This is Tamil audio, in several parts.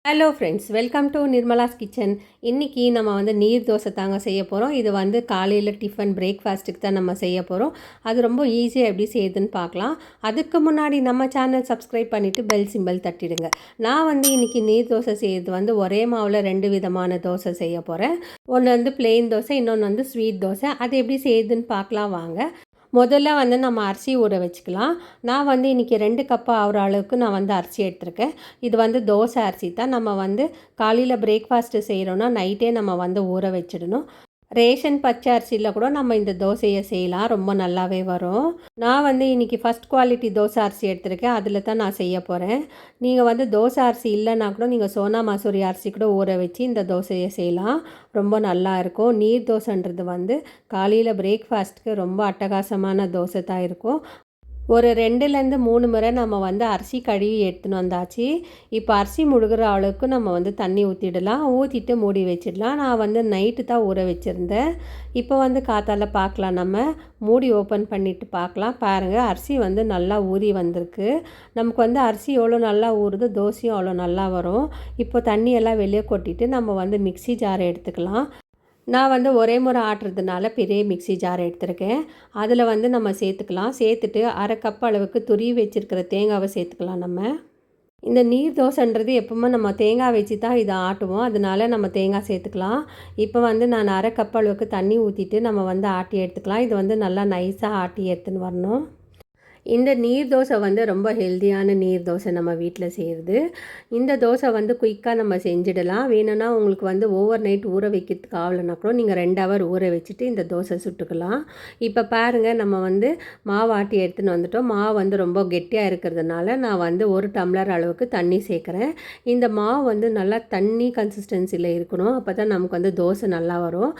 Hello friends, welcome to Nirmala's kitchen. இன்றைக்கி நம்ம நீர் தோசை தாங்க செய்ய போகிறோம். இது காலையில் டிஃபன் பிரேக்ஃபாஸ்ட்டுக்கு தான் நம்ம செய்ய போகிறோம். அது ரொம்ப ஈஸியாக எப்படி செய்யுதுன்னு பார்க்கலாம். அதுக்கு முன்னாடி நம்ம சேனல் சப்ஸ்கிரைப் பண்ணிவிட்டு பெல் சிம்பல் தட்டிடுங்க. நான் இன்றைக்கி நீர் தோசை செய்கிறது ஒரே மாவில் 2 விதமான தோசை செய்ய போகிறேன். ஒன்று பிளெயின் தோசை, இன்னொன்று ஸ்வீட் தோசை. அது எப்படி செய்யுதுன்னு பார்க்கலாம் வாங்க. முதல்ல நம்ம அரிசி ஊற வச்சுக்கலாம். நான் இன்றைக்கி 2 கப்பு ஆகிற அளவுக்கு நான் அரிசி எடுத்திருக்கேன். இது தோசை அரிசி தான். நம்ம காலையில் பிரேக்ஃபாஸ்ட்டு செய்கிறோன்னா நைட்டே நம்ம ஊற வச்சிடணும். ரேஷன் பச்சை அரிசியில் கூட நம்ம இந்த தோசையை செய்யலாம், ரொம்ப நல்லாவே வரும். நான் இன்றைக்கி ஃபஸ்ட் குவாலிட்டி தோசை அரிசி எடுத்திருக்கேன், அதில் தான் நான் செய்ய போகிறேன். நீங்கள் தோசை அரிசி இல்லைன்னா கூட நீங்கள் சோனா மசூரி அரிசி கூட ஊற வச்சு இந்த தோசையை செய்யலாம், ரொம்ப நல்லா இருக்கும். நீர் தோசைன்றது காலையில் பிரேக்ஃபாஸ்ட்டுக்கு ரொம்ப அட்டகாசமான தோசை தான் இருக்கும். ஒரு 2லேருந்து 3 முறை நம்ம அரிசி கழுவி எடுத்துன்னு வந்தாச்சு. இப்போ அரிசி முழுகிற அளவுக்கு நம்ம தண்ணி ஊற்றிடலாம். ஊற்றிட்டு மூடி வச்சிடலாம். நான் நைட்டு தான் ஊற வச்சுருந்தேன். இப்போ காத்தால பார்க்கலாம். நம்ம மூடி ஓப்பன் பண்ணிவிட்டு பார்க்கலாம். பாருங்கள், அரிசி நல்லா ஊறி வந்திருக்கு. நமக்கு அரிசி எவ்வளோ நல்லா ஊறுது, தோசையும் அவ்வளோ நல்லா வரும். இப்போ தண்ணியெல்லாம் வெளியே கொட்டிட்டு நம்ம மிக்ஸி ஜாரை எடுத்துக்கலாம். நான் ஒரே முறை ஆட்டுறதுனால பெரிய மிக்ஸி ஜார் எடுத்திருக்கேன். அதில் நம்ம சேர்த்துக்கலாம். சேர்த்துட்டு 1/2 கப் அளவுக்கு துருவி வச்சுருக்கிற தேங்காவை சேர்த்துக்கலாம். நம்ம இந்த நீர் தோசைன்றது எப்பவுமே நம்ம தேங்காய் வச்சு தான் இதை ஆட்டுவோம், அதனால நம்ம தேங்காய் சேர்த்துக்கலாம். இப்போ நான் 1/2 கப் அளவுக்கு தண்ணி ஊற்றிட்டு நம்ம ஆட்டி எடுத்துக்கலாம். இது நல்லா நைஸாக ஆட்டி எடுத்துன்னு வரணும். இந்த நீர் தோசை ரொம்ப ஹெல்த்தியான நீர் தோசை நம்ம வீட்டில் செய்கிறது. இந்த தோசை குயிக்காக நம்ம செஞ்சிடலாம். வேணும்னா உங்களுக்கு ஓவர் நைட் ஊற வைக்கிறதுக்கு ஆகலைன்னா கூட நீங்கள் 2 ஹவர் ஊற வச்சுட்டு இந்த தோசை சுட்டுக்கலாம். இப்போ பாருங்கள், நம்ம மாவு ஆட்டி எடுத்துன்னு வந்துட்டோம். மாவு ரொம்ப கெட்டியாக இருக்கிறதுனால நான் 1 டம்ளர் அளவுக்கு தண்ணி சேர்க்குறேன். இந்த மாவு நல்லா தண்ணி கன்சிஸ்டன்சியில் இருக்கணும், அப்போ தான் நமக்கு தோசை நல்லா வரும்.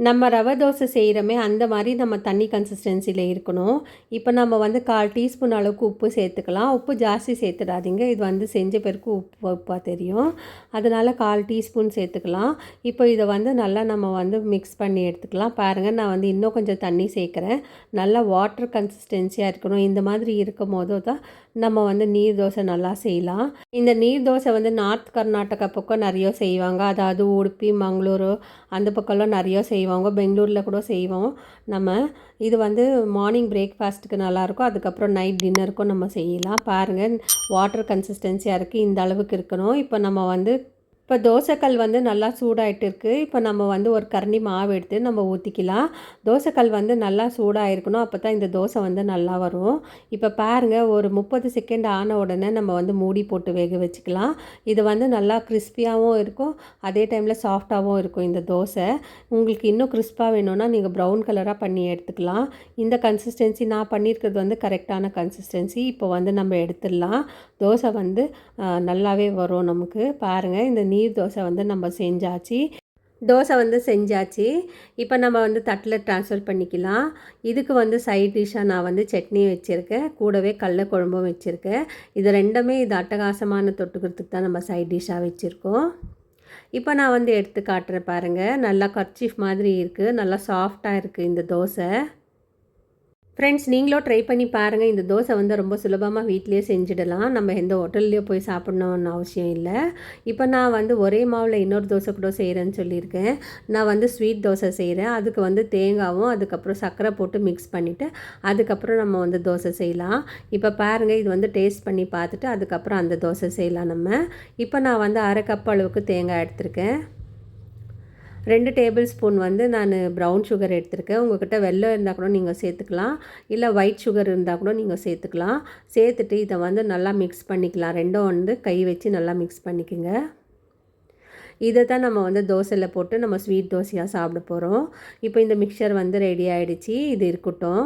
நம்ம ரவை தோசை செய்கிறோமே அந்த மாதிரி நம்ம தண்ணி கன்சிஸ்டன்சியில் இருக்கணும். இப்போ நம்ம 1/4 டீஸ்பூன் அளவுக்கு உப்பு சேர்த்துக்கலாம். உப்பு ஜாஸ்தி சேர்த்துடாதீங்க, இது செஞ்ச பிறகு உப்பாக தெரியும். அதனால் 1/4 டீஸ்பூன் சேர்த்துக்கலாம். இப்போ இதை நல்லா நம்ம மிக்ஸ் பண்ணி எடுத்துக்கலாம். பாருங்கள், நான் இன்னும் கொஞ்சம் தண்ணி சேர்க்குறேன். நல்லா வாட்டர் கன்சிஸ்டன்சியாக இருக்கணும். இந்த மாதிரி இருக்கும் போது தான் நம்ம நீர் தோசை நல்லா செய்யலாம். இந்த நீர் தோசை நார்த் கர்நாடகா பக்கம் நிறைய செய்வாங்க. அதாவது உடுப்பி, மங்களூரு அந்த பக்கம்லாம் நிறைய செய்வாங்க. பெங்களூரில் கூட செய்வோம் நம்ம. இது மார்னிங் பிரேக்ஃபாஸ்ட்டுக்கு நல்லாயிருக்கும். அதுக்கப்புறம் நைட் டின்னருக்கும் நம்ம செய்யலாம். பாருங்கள், வாட்டர் கன்சிஸ்டன்சியாக இருக்குது, இந்த அளவுக்கு இருக்கணும். இப்போ நம்ம இப்போ தோசைக்கல் நல்லா சூடாகிட்டு இருக்குது. இப்போ நம்ம ஒரு கரண்டி மாவு எடுத்து நம்ம ஊற்றிக்கலாம். தோசைக்கல் நல்லா சூடாக இருக்கணும், அப்போ தான் இந்த தோசை நல்லா வரும். இப்போ பாருங்கள், ஒரு 30 செகண்ட் ஆன உடனே நம்ம மூடி போட்டு வேக வச்சுக்கலாம். இது நல்லா கிறிஸ்பியாகவும் இருக்கும், அதே டைமில் சாஃப்டாகவும் இருக்கும் இந்த தோசை. உங்களுக்கு இன்னும் கிறிஸ்பாக வேணும்னா நீங்கள் ப்ரௌன் கலராக பண்ணி எடுத்துக்கலாம். இந்த கன்சிஸ்டன்சி நான் பண்ணியிருக்கிறது கரெக்டான கன்சிஸ்டன்சி. இப்போ நம்ம எடுத்துடலாம். தோசை நல்லாவே வரும் நமக்கு. பாருங்கள், இந்த நீர் தோசை நம்ம செஞ்சாச்சு. தோசை செஞ்சாச்சு. இப்போ நம்ம தட்டில் ட்ரான்ஸ்ஃபர் பண்ணிக்கலாம். இதுக்கு சைட் டிஷ்ஷாக நான் சட்னி வச்சுருக்கேன், கூடவே கடல குழம்பும் வச்சுருக்கேன். இது ரெண்டுமே அட்டகாசமான தொட்டுக்கிறதுக்கு தான் நம்ம சைட் டிஷ்ஷாக வச்சுருக்கோம். இப்போ நான் எடுத்து காட்டுறேன் பாருங்கள். நல்லா கர்ச்சீஃப் மாதிரி இருக்குது, நல்லா சாஃப்டாக இருக்குது இந்த தோசை. ஃப்ரெண்ட்ஸ், நீங்களும் ட்ரை பண்ணி பாருங்கள். இந்த தோசை ரொம்ப சுலபமாக வீட்டிலேயே செஞ்சிடலாம். நம்ம எந்த ஹோட்டல்லையோ போய் சாப்பிட்ணுன்னு அவசியம் இல்லை. இப்போ நான் ஒரே மாவில் இன்னொரு தோசை கூட செய்கிறேன்னு சொல்லியிருக்கேன். நான் ஸ்வீட் தோசை செய்கிறேன். அதுக்கு தேங்காவும் அதுக்கப்புறம் சர்க்கரை போட்டு மிக்ஸ் பண்ணிவிட்டு அதுக்கப்புறம் நம்ம தோசை செய்யலாம். இப்போ பாருங்கள், இது டேஸ்ட் பண்ணி பார்த்துட்டு அதுக்கப்புறம் அந்த தோசை செய்யலாம் நம்ம. இப்போ நான் 1/2 கப் அளவுக்கு தேங்காய் எடுத்திருக்கேன். 2 டேபிள் ஸ்பூன் நான் ப்ரௌன் சுகர் எடுத்திருக்கேன். உங்கள்கிட்ட வெல்லம் இருந்தால் கூட நீங்கள் சேர்த்துக்கலாம், இல்லை ஒயிட் சுகர் இருந்தால் கூட நீங்கள் சேர்த்துக்கலாம். சேர்த்துட்டு இதை நல்லா மிக்ஸ் பண்ணிக்கலாம். ரெண்டும் கை வச்சு நல்லா மிக்ஸ் பண்ணிக்கோங்க. இதை தான் நம்ம தோசையில் போட்டு நம்ம ஸ்வீட் தோசையாக சாப்பிட போகிறோம். இப்போ இந்த மிக்சர் ரெடி ஆகிடுச்சி. இது இருக்கட்டும்.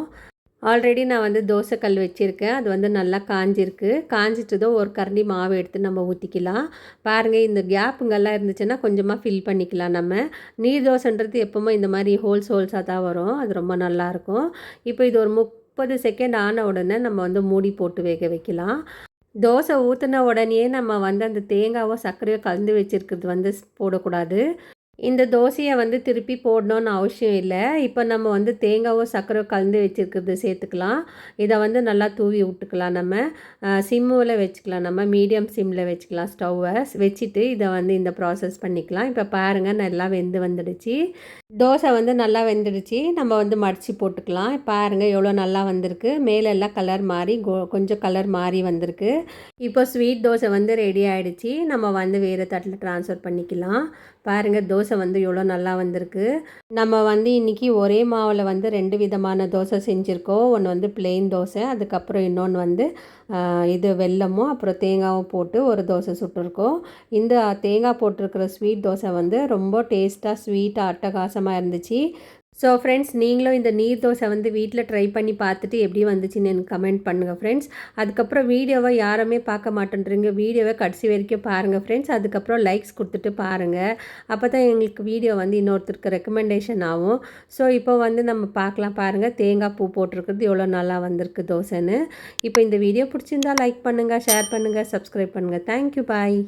ஆல்ரெடி நான் தோசைக்கல் வச்சுருக்கேன். அது நல்லா காஞ்சிருக்கு. காஞ்சிட்டதும் ஒரு கரண்டி மாவு எடுத்து நம்ம ஊற்றிக்கலாம். பாருங்கள், இந்த கேப்புங்கெல்லாம் இருந்துச்சுன்னா கொஞ்சமாக ஃபில் பண்ணிக்கலாம். நம்ம நீர் தோசைன்றது எப்போவுமே இந்த மாதிரி ஹோல்ஸாக தான் வரும், அது ரொம்ப நல்லாயிருக்கும். இப்போ இது ஒரு 30 செகண்ட் ஆன உடனே நம்ம மூடி போட்டு வேக வைக்கலாம். தோசை ஊற்றின உடனே நம்ம அந்த தேங்காவோ சர்க்கரையோ கலந்து வச்சுருக்கிறது போடக்கூடாது. இந்த தோசையை வந்து திருப்பி போடணும்னு அவசியம் இல்லை. இப்போ நம்ம வந்து தேங்காவும் சர்க்கரையும் கலந்து வச்சுருக்கிறது சேர்த்துக்கலாம். இதை வந்து நல்லா தூவி விட்டுக்கலாம். நம்ம சிம்மில் வச்சுக்கலாம். நம்ம மீடியம் சிம்மில் வச்சுக்கலாம் ஸ்டவ்வை வச்சுட்டு இதை வந்து இந்த ப்ராசஸ் பண்ணிக்கலாம். இப்போ பாருங்கள் நல்லா வெந்து வந்துடுச்சு. தோசை வந்து நல்லா வெந்துடுச்சு. நம்ம வந்து மடித்து போட்டுக்கலாம். பாருங்கள் எவ்வளோ நல்லா வந்திருக்கு. மேலே எல்லாம் கலர் மாறி கொஞ்சம் கலர் மாறி வந்திருக்கு. இப்போ ஸ்வீட் தோசை வந்து ரெடி ஆகிடுச்சு. நம்ம வந்து வேறு தட்டில் ட்ரான்ஸ்ஃபர் பண்ணிக்கலாம். பாருங்கள் தோசை வந்து எவ்வளோ நல்லா வந்திருக்கு. நம்ம வந்து இன்றைக்கி ஒரே மாவில் வந்து 2 விதமான தோசை செஞ்சுருக்கோம். ஒன்று வந்து பிளெயின் தோசை, அதுக்கப்புறம் இன்னொன்று வந்து இது வெல்லமும் அப்புறம் தேங்காயும் போட்டு ஒரு தோசை சுட்டிருக்கோம். இந்த தேங்காய் போட்டிருக்கிற ஸ்வீட் தோசை வந்து ரொம்ப டேஸ்ட்டாக ஸ்வீட்டாக அட்டகாசமாக இருந்துச்சு. ஸோ ஃப்ரெண்ட்ஸ், நீங்களும் இந்த நீர் தோசை வந்து வீட்டில் ட்ரை பண்ணி பார்த்துட்டு எப்படி வந்துச்சுன்னு எனக்கு கமெண்ட் பண்ணுங்கள் ஃப்ரெண்ட்ஸ். அதுக்கப்புறம் வீடியோவை யாருமே பார்க்க மாட்டேன்றீங்க, வீடியோவை கடைசி வரைக்கும் பாருங்கள் ஃப்ரெண்ட்ஸ். அதுக்கப்புறம் லைக்ஸ் கொடுத்துட்டு பாருங்கள். அப்போ தான் எங்களுக்கு வீடியோ வந்து இன்னொருத்தருக்கு ரெக்கமெண்டேஷன் ஆகும். ஸோ இப்போ வந்து நம்ம பார்க்கலாம். பாருங்கள் தேங்காய் பூ போட்டிருக்கிறது எவ்வளோ நல்லா வந்திருக்கு தோசைன்னு. இப்போ இந்த வீடியோ பிடிச்சிருந்தா லைக் பண்ணுங்கள், ஷேர் பண்ணுங்கள், சப்ஸ்கிரைப் பண்ணுங்கள். தேங்க்யூ, பாய்.